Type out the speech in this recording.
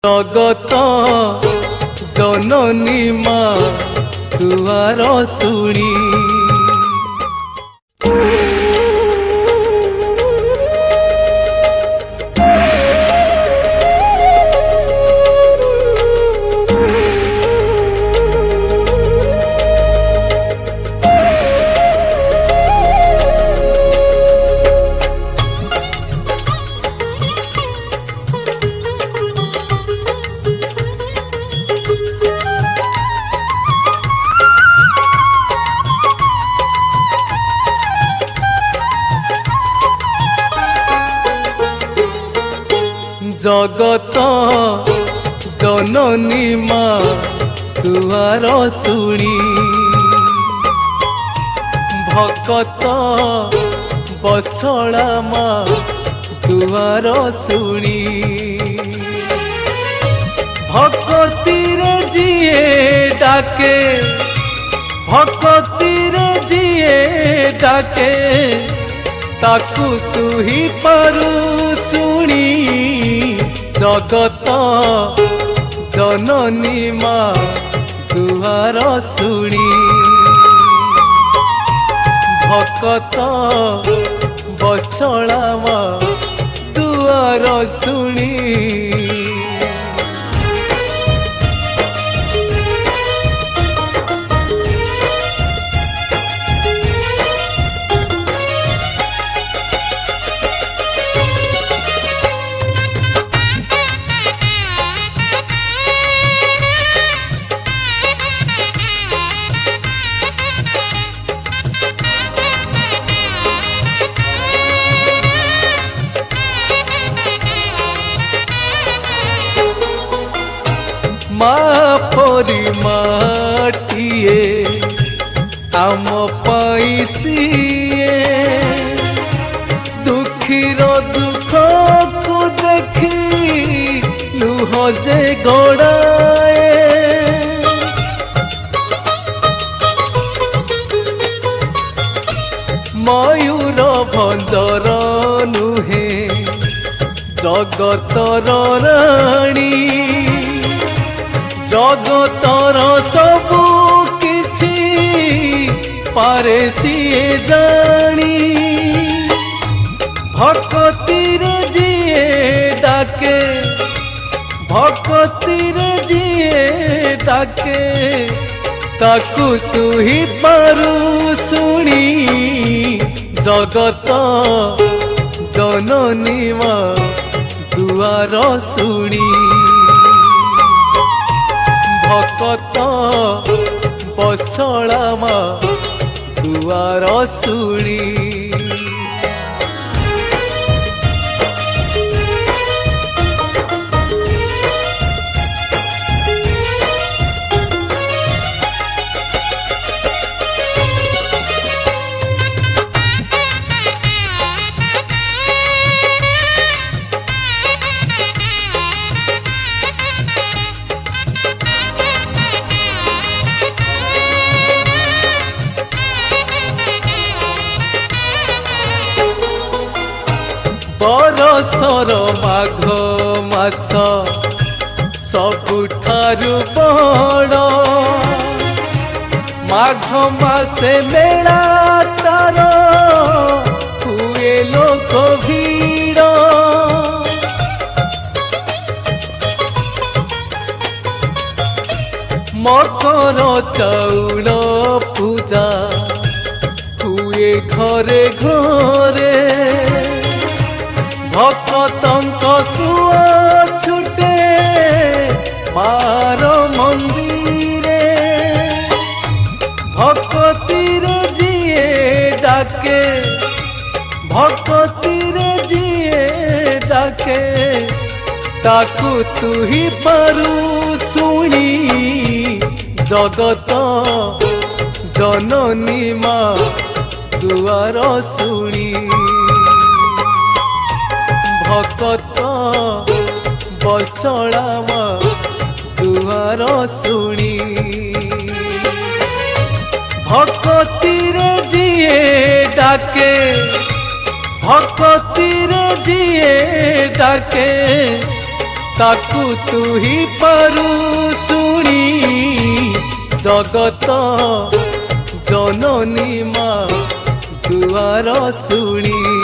जगत जननी मा दुआर शुणी जगत जननी मा दुआर शुणी भकत बछड़ा मा दुआर शुणी भक्ति रे जिए डाके भक्ति रे जिए डाके ताकू तू ही पारू शुणी जगत जननी मा दुआर शुणी भकत बछड़ा मा दुआर शुणी मापरी माटिए आम पैसिए दुखीर दुख को देखी लुह जे गड़ाए मयूर भंजर नुहे जगतर राणी जगतर सबू किछि पारे सिए जानी भक्ति रे जिए डाके भक्ति रे जिए डाके ताकू तू ही पारू शुणी जगत जननी मा दुआर शुणी भकत बछड़ा मा दुआर शुणी बरसर माघ मास सबुठारु बड़ माघ मासे मेला तार हुए लोक भीड़ मकर चाउल पूजा हुए घरे घरे भक्तंक सुआ छुटे मार मंदिरे भक्ति रे जिए डाके भक्ति रे जिए डाके ताकू तू ही पारू शुणी जगत जननी मा दुआर शुणी भकत बछड़ा मा दुआर शुणी भक्ति रे जिए डाके भक्ति रे जिए डाके ताकू तू ही पारू सुनी जगत जननी माँ दुआर सुनी।